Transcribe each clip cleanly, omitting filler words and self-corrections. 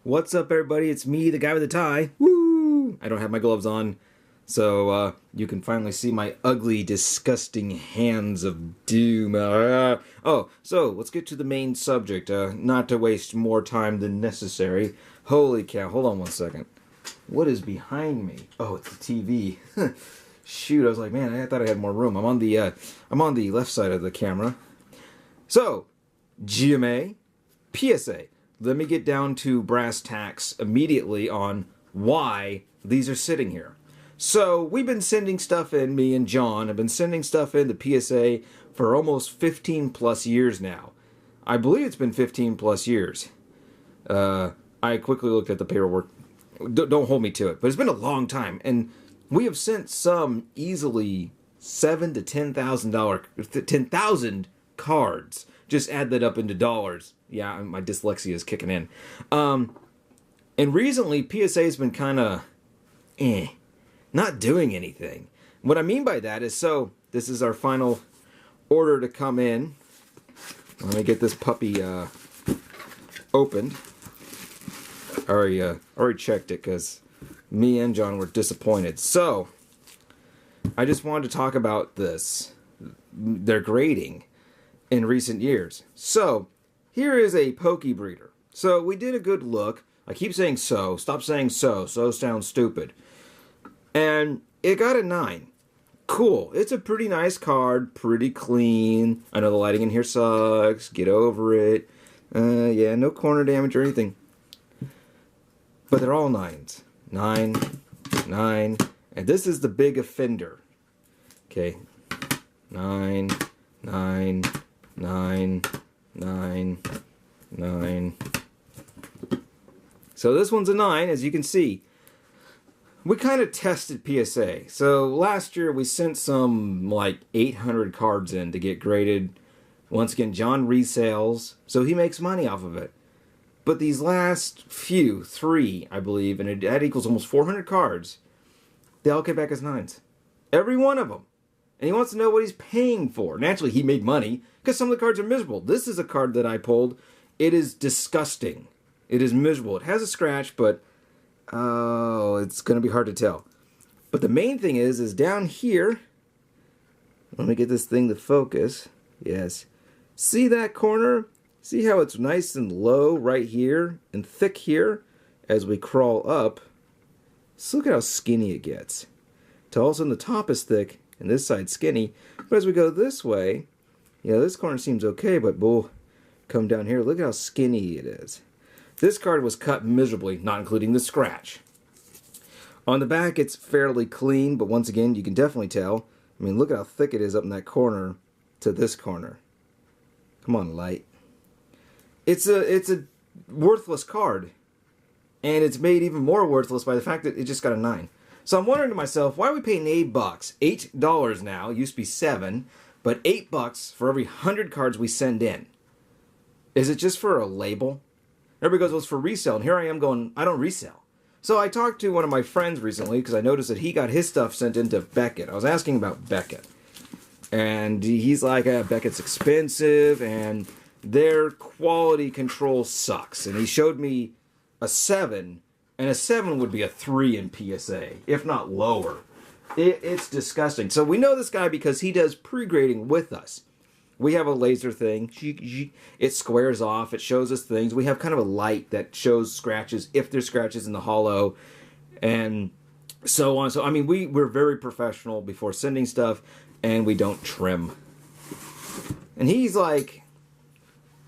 What's up, everybody? It's me, the guy with the tie. Woo! I don't have my gloves on, so you can finally see my ugly, disgusting hands of doom. So let's get to the main subject. Not to waste more time than necessary. Holy cow! Hold on one second. What is behind me? Oh, it's the TV. Shoot! I was like, man, I thought I had more room. I'm on the left side of the camera. So, GMA, PSA. Let me get down to brass tacks immediately on why these are sitting here. So we've been sending stuff in, me and John have been sending stuff in to PSA for almost 15 plus years now. I believe it's been 15 plus years. I quickly looked at the paperwork. Don't hold me to it, but it's been a long time. And we have sent some easily $7,000 to $10,000 cards. Just add that up into dollars. Yeah, my dyslexia is kicking in. And recently, PSA has been kind of, not doing anything. What I mean by that is, so this is our final order to come in. Let me get this puppy opened. I already checked it because me and John were disappointed. So, I just wanted to talk about this. Their grading in recent years. So, here is a Pokey breeder. So, we did a good look. I keep saying so. Stop saying so. So sounds stupid. And it got a 9. Cool. It's a pretty nice card. Pretty clean. I know the lighting in here sucks. Get over it. Yeah, no corner damage or anything. But they're all 9s. 9, 9. And this is the big offender. Okay. 9, 9, 9, 9, 9. So this one's a 9, as you can see. We kind of tested PSA. So last year we sent some like 800 cards in to get graded. Once again, John resales, so he makes money off of it. But these last few, 3, I believe, and that equals almost 400 cards, they all came back as 9s. Every one of them. And he wants to know what he's paying for. Naturally, he made money because some of the cards are miserable. This is a card that I pulled. It is disgusting. It is miserable. It has a scratch, but oh, it's going to be hard to tell. But the main thing is down here. Let me get this thing to focus. Yes. See that corner? See how it's nice and low right here and thick here as we crawl up? So look at how skinny it gets. To all of a sudden the top is thick and this side's skinny. But as we go this way, yeah, this corner seems okay, but come down here. Look at how skinny it is. This card was cut miserably, not including the scratch. On the back, it's fairly clean, but once again, you can definitely tell. I mean, look at how thick it is up in that corner to this corner. Come on, light. It's a worthless card, and it's made even more worthless by the fact that it just got a 9. So I'm wondering to myself, why are we paying $8? $8 now. It used to be $7, but $8 for every 100 cards we send in. Is it just for a label? Everybody goes, well, it's for resale, and here I am going, I don't resell. So I talked to one of my friends recently because I noticed that he got his stuff sent into Beckett. I was asking about Beckett, and he's like, Beckett's expensive, and their quality control sucks. And he showed me a 7, and a 7 would be a 3 in PSA, if not lower. It's disgusting. So we know this guy because he does pre-grading with us. We have a laser thing. It squares off. It shows us things. We have kind of a light that shows scratches, if there's scratches in the hollow, and so on. So, I mean, we're very professional before sending stuff, and we don't trim. And he's like,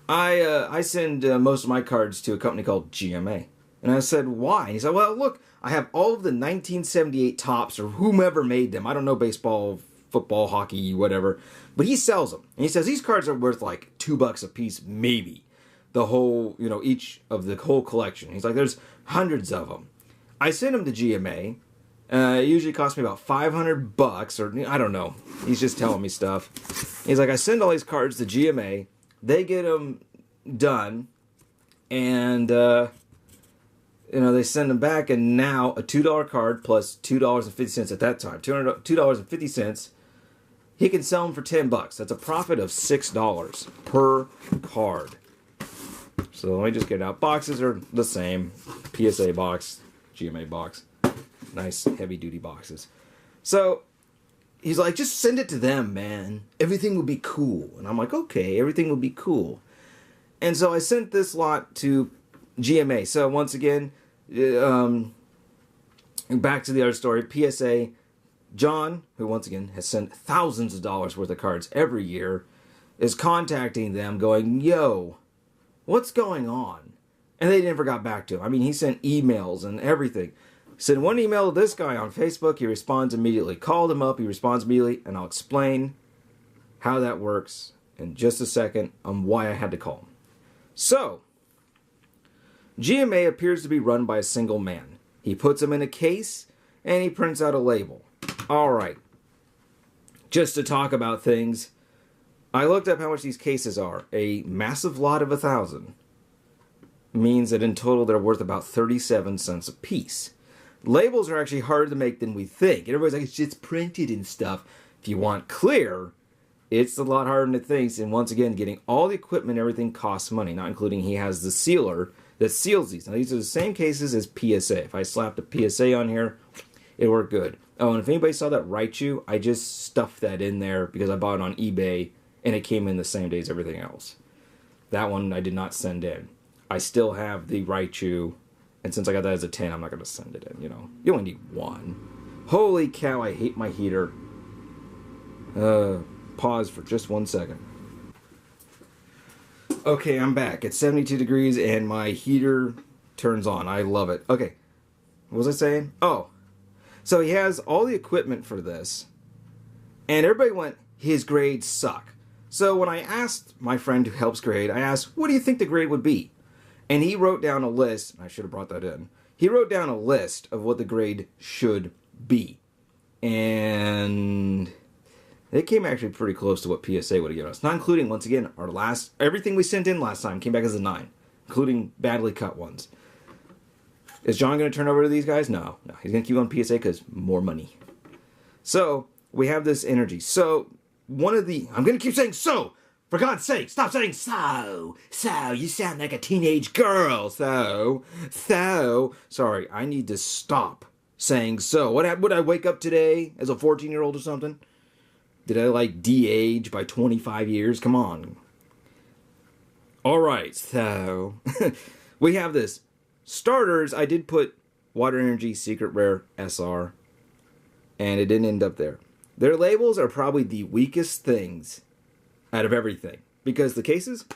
I send most of my cards to a company called GMA. And I said, why? And he said, well, look, I have all of the 1978 tops, or whomever made them. I don't know baseball, football, hockey, whatever. But he sells them. And he says these cards are worth like $2 a piece, maybe. The whole, each of the whole collection. He's like, there's hundreds of them. I send them to GMA. It usually costs me about $500, or I don't know. He's just telling me stuff. He's like, I send all these cards to GMA. They get them done. And, they send them back. And now a $2 card plus $2.50 at that time. $2.50. He can sell them for $10. That's a profit of $6 per card. So let me just get it out. Boxes are the same. PSA box, GMA box. Nice heavy duty boxes. So he's like, just send it to them, man. Everything will be cool. And I'm like, okay, everything will be cool. And so I sent this lot to GMA. So once again, back to the other story. PSA, John, who once again has sent thousands of dollars worth of cards every year, is contacting them going, yo, what's going on? And they never got back to him. I mean, he sent emails and everything. Sent one email to this guy on Facebook. He responds immediately. Called him up. He responds immediately. And I'll explain how that works in just a second on why I had to call him. So, GMA appears to be run by a single man. He puts them in a case and he prints out a label. All right. Just to talk about things, I looked up how much these cases are. A massive lot of 1,000 means that in total they're worth about 37 cents a piece. Labels are actually harder to make than we think. Everybody's like, it's just printed and stuff. If you want clear, it's a lot harder than it thinks. And once again, getting all the equipment, everything costs money, not including he has the sealer that seals these. Now, these are the same cases as PSA. If I slapped a PSA on here, it worked good. Oh, and if anybody saw that Raichu, I just stuffed that in there because I bought it on eBay, and it came in the same day as everything else. That one I did not send in. I still have the Raichu, and since I got that as a 10, I'm not going to send it in, you know. You only need one. Holy cow, I hate my heater. Pause for just 1 second. Okay, I'm back. It's 72 degrees, and my heater turns on. I love it. Okay, what was I saying? Oh, so he has all the equipment for this, and everybody went, his grades suck. So when I asked my friend who helps grade, I asked, what do you think the grade would be? And he wrote down a list. I should have brought that in. He wrote down a list of what the grade should be. And it came actually pretty close to what PSA would have given us. Not including, once again, everything we sent in last time came back as a 9. Including badly cut ones. Is John going to turn over to these guys? No. He's going to keep on PSA because more money. So, we have this energy. So, I'm going to keep saying so! For God's sake, stop saying so! So, you sound like a teenage girl, so. Sorry, I need to stop saying so. Would I wake up today as a 14-year-old or something? Did I, like, de-age by 25 years? Come on. Alright, so. We have this. Starters, I did put Water Energy Secret Rare SR. And it didn't end up there. Their labels are probably the weakest things out of everything. Because the cases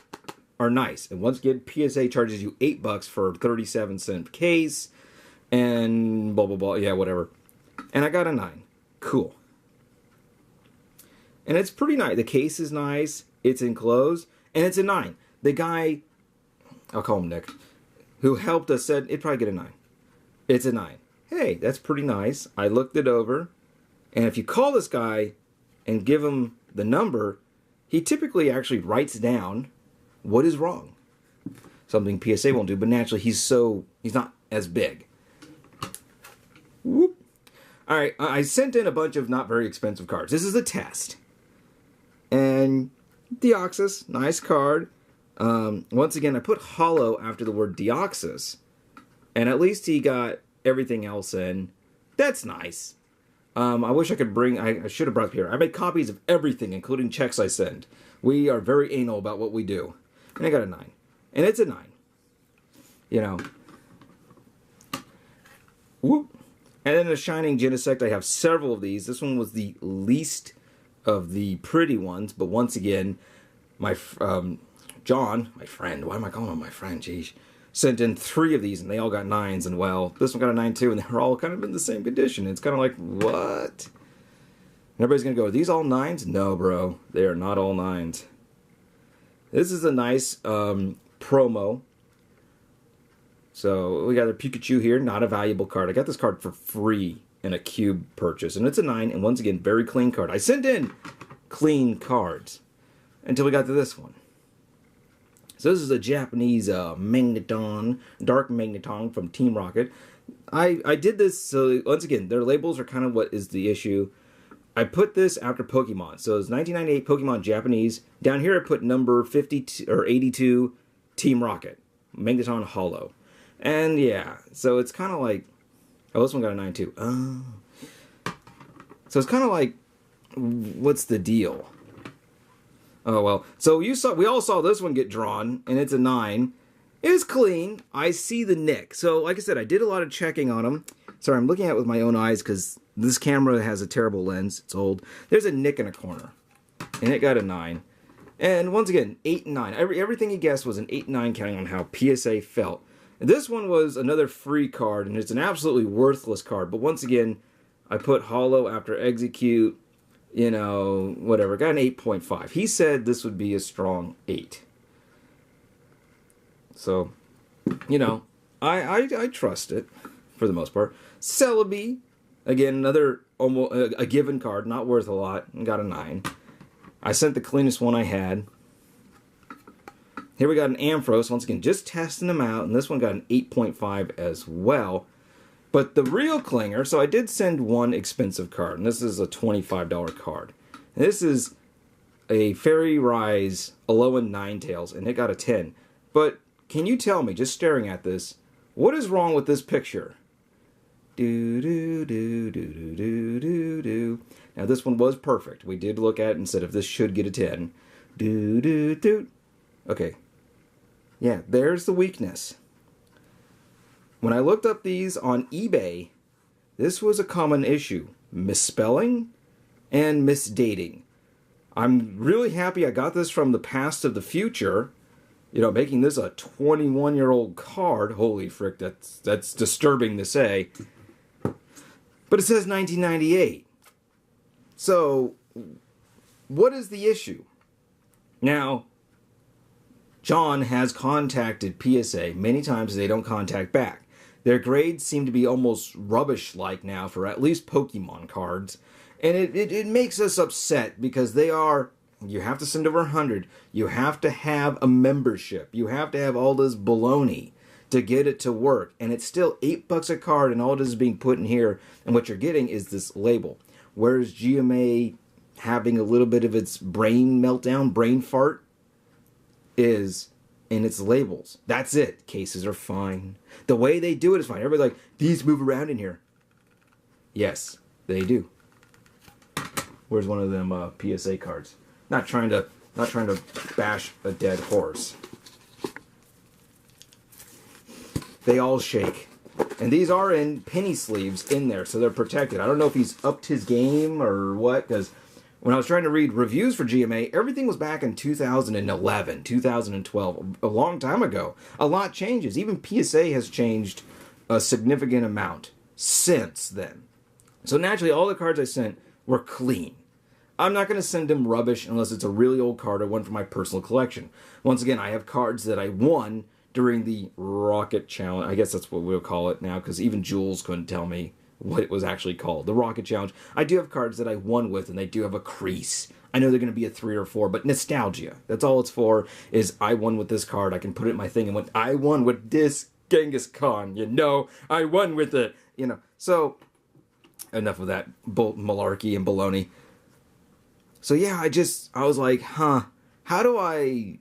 are nice. And once again, PSA charges you $8 for a 37-cent case. And blah, blah, blah. Yeah, whatever. And I got a 9. Cool. And it's pretty nice. The case is nice. It's enclosed. And it's a 9. The guy, I'll call him Nick, who helped us said it'd probably get a 9. It's a 9. Hey, that's pretty nice. I looked it over. And if you call this guy and give him the number, he typically actually writes down what is wrong. Something PSA won't do, but naturally he's not as big. Whoop. Alright, I sent in a bunch of not very expensive cards. This is a test. And Deoxys, nice card. Once again, I put hollow after the word Deoxys. And at least he got everything else in. That's nice. I wish I could I should have brought it here. I made copies of everything, including checks I send. We are very anal about what we do. And I got a 9. And it's a 9. You know. Whoop. And then a Shining Genesect. I have several of these. This one was the least of the pretty ones. But once again, my John, my friend. Why am I calling him my friend? Jeez. Sent in 3 of these, and they all got 9s, and well, this one got a 9 too, and they're all kind of in the same condition. It's kind of like, what? And everybody's going to go, are these all 9s? No, bro. They are not all 9s. This is a nice promo. So, we got a Pikachu here, not a valuable card. I got this card for free in a cube purchase, and it's a 9, and once again, very clean card. I sent in clean cards until we got to this one. So this is a Japanese Magneton, Dark Magneton from Team Rocket. I did this, so once again, their labels are kind of what is the issue. I put this after Pokemon. So it's 1998 Pokemon Japanese. Down here I put number 52 or 82 Team Rocket. Magneton Hollow. And yeah, so it's kind of like... Oh, this one got a 9 too. So it's kind of like, what's the deal? Oh, well. So we all saw this one get drawn, and it's a 9. It was clean. I see the nick. So, like I said, I did a lot of checking on them. Sorry, I'm looking at it with my own eyes because this camera has a terrible lens. It's old. There's a nick in a corner, and it got a 9. And once again, 8 and 9. Everything you guessed was an 8 and 9 counting on how PSA felt. And this one was another free card, and it's an absolutely worthless card. But once again, I put hollow after execute, you know, whatever. Got an 8.5. He said this would be a strong 8. So, you know, I trust it for the most part. Celebi, again, another almost a given card, not worth a lot, and got a 9. I sent the cleanest one I had. Here we got an Ampharos, once again, just testing them out, and this one got an 8.5 as well. But the real clinger, so I did send one expensive card, and this is a $25 card. And this is a Fairy Rise Alolan Ninetales, and it got a 10. But can you tell me, just staring at this, what is wrong with this picture? Do do do do do do do do. Now this one was perfect. We did look at it and said if this should get a 10. Do do do. Okay. Yeah, there's the weakness. When I looked up these on eBay, this was a common issue. Misspelling and misdating. I'm really happy I got this from the past of the future. You know, making this a 21-year-old card. Holy frick, that's disturbing to say. But it says 1998. So, what is the issue? Now, John has contacted PSA many times. They don't contact back. Their grades seem to be almost rubbish-like now for at least Pokemon cards. And it makes us upset because they are... You have to send over 100. You have to have a membership. You have to have all this baloney to get it to work. And it's still $8 a card, and all it is being put in here. And what you're getting is this label. Whereas GMA having a little bit of its brain meltdown, brain fart, is in its labels. That's it. Cases are fine. The way they do it is fine. Everybody's like, these move around in here. Yes, they do. Where's one of them PSA cards? Not trying to bash a dead horse. They all shake. And these are in penny sleeves in there, so they're protected. I don't know if he's upped his game or what, because when I was trying to read reviews for GMA, everything was back in 2011, 2012, a long time ago. A lot changes. Even PSA has changed a significant amount since then. So naturally, all the cards I sent were clean. I'm not going to send him rubbish unless it's a really old card or one from my personal collection. Once again, I have cards that I won during the Rocket Challenge. I guess that's what we'll call it now, because even Jules couldn't tell me what it was actually called. The Rocket Challenge. I do have cards that I won with, and they do have a crease. I know they're going to be a 3 or 4, but nostalgia. That's all it's for, is I won with this card. I can put it in my thing, and when I won with this Genghis Khan, you know, I won with it. You know, so enough of that malarkey and baloney. So yeah, I was like, how do I,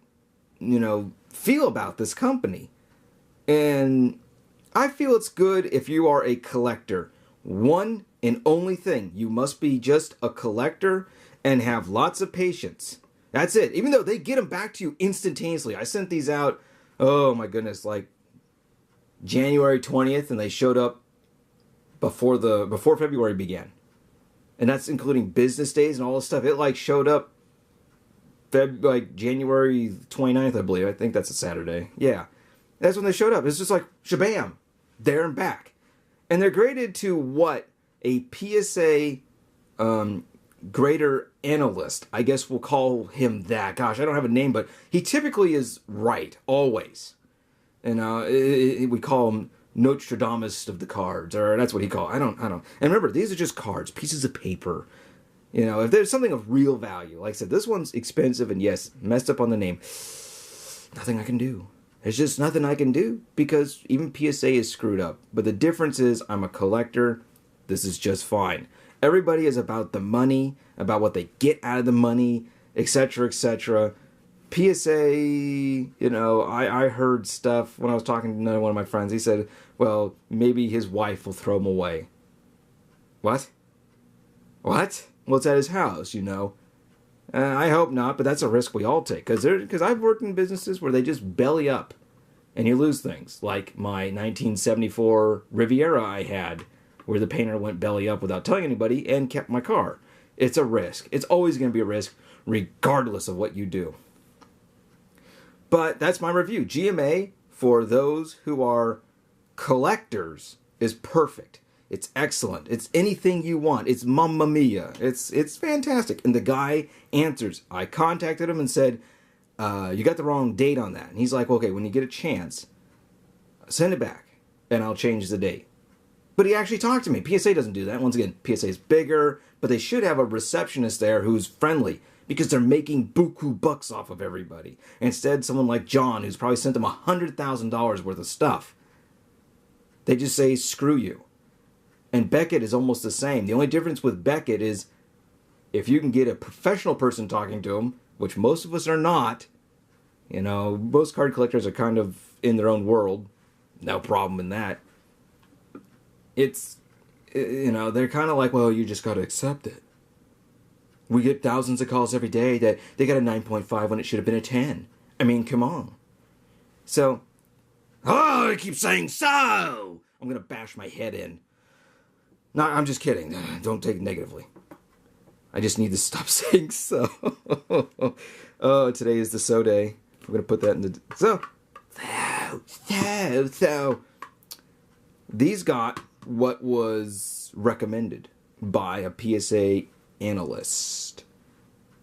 feel about this company? And I feel it's good if you are a collector. One and only thing, you must be just a collector and have lots of patience. That's it. Even though they get them back to you instantaneously. I sent these out, oh my goodness, like January 20th, and they showed up before February began. And that's including business days and all this stuff. It like showed up January 29th, I believe. I think that's a Saturday. Yeah. That's when they showed up. It's just like, shabam, there and back. And they're graded to what a PSA grader analyst, I guess we'll call him that. Gosh, I don't have a name, but he typically is right, always. And we call him Nostradamus of the cards, or that's what he called. I don't. And remember, these are just cards, pieces of paper. If there's something of real value, like I said, this one's expensive, and yes, messed up on the name. Nothing I can do. There's just nothing I can do because even PSA is screwed up. But the difference is, I'm a collector. This is just fine. Everybody is about the money, about what they get out of the money, etc., etc. PSA, I heard stuff when I was talking to another one of my friends. He said, well, maybe his wife will throw them away. What? What? Well, it's at his house, I hope not, but that's a risk we all take. Because I've worked in businesses where they just belly up and you lose things. Like my 1974 Riviera I had, where the painter went belly up without telling anybody and kept my car. It's a risk. It's always going to be a risk, regardless of what you do. But that's my review. GMA, for those who are collectors, is perfect. It's excellent. It's anything you want. It's Mamma Mia. It's fantastic. And the guy answers. I contacted him and said, you got the wrong date on that. And he's like, okay, when you get a chance, send it back and I'll change the date. But he actually talked to me. PSA doesn't do that. Once again, PSA is bigger, but they should have a receptionist there who's friendly, because they're making buku bucks off of everybody. Instead, someone like John, who's probably sent them $100,000 worth of stuff, they just say, screw you. And Beckett is almost the same. The only difference with Beckett is if you can get a professional person talking to him, which most of us are not, most card collectors are kind of in their own world. No problem in that. They're kind of like, well, you just got to accept it. We get thousands of calls every day that they got a 9.5 when it should have been a 10. I mean, come on. So, I keep saying so. I'm going to bash my head in. No, I'm just kidding. Don't take it negatively. I just need to stop saying so. Oh, today is the so day. I'm going to put that in the... So. These got what was recommended by a PSA analyst.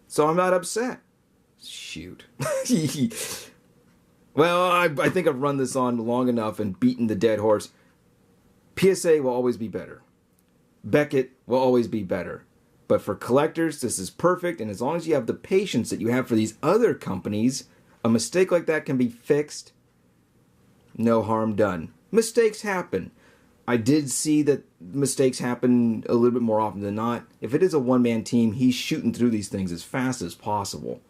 So I'm not upset. Shoot. Well, I think I've run this on long enough and beaten the dead horse. PSA will always be better. Beckett will always be better. But for collectors, this is perfect, and as long as you have the patience that you have for these other companies, a mistake like that can be fixed. No harm done. Mistakes happen. I did see that mistakes happen a little bit more often than not. If it is a one-man team, he's shooting through these things as fast as possible.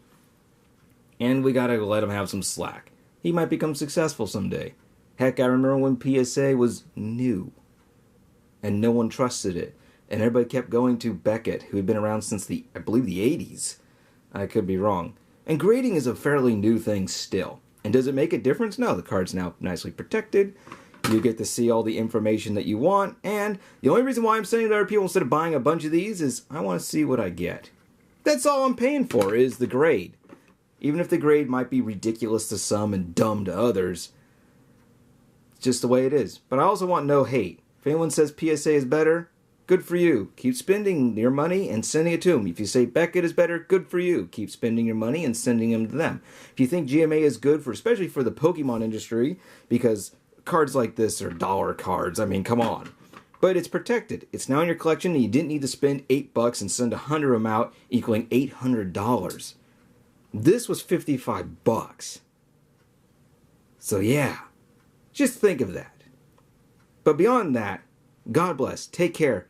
And we gotta let him have some slack. He might become successful someday. Heck, I remember when PSA was new. And no one trusted it. And everybody kept going to Beckett, who had been around since I believe the 80s. I could be wrong. And grading is a fairly new thing still. And does it make a difference? No, the card's now nicely protected. You get to see all the information that you want, and the only reason why I'm saying to other people instead of buying a bunch of these is I want to see what I get. That's all I'm paying for, is the grade. Even if the grade might be ridiculous to some and dumb to others, it's just the way it is. But I also want no hate. If anyone says PSA is better, good for you. Keep spending your money and sending it to them. If you say Beckett is better, good for you. Keep spending your money and sending them to them. If you think GMA is good, especially for the Pokemon industry, because cards like this are dollar cards. I mean, come on. But it's protected. It's now in your collection, and you didn't need to spend $8 and send 100 of them out, equaling $800. This was $55. So yeah, just think of that. But beyond that, God bless. Take care.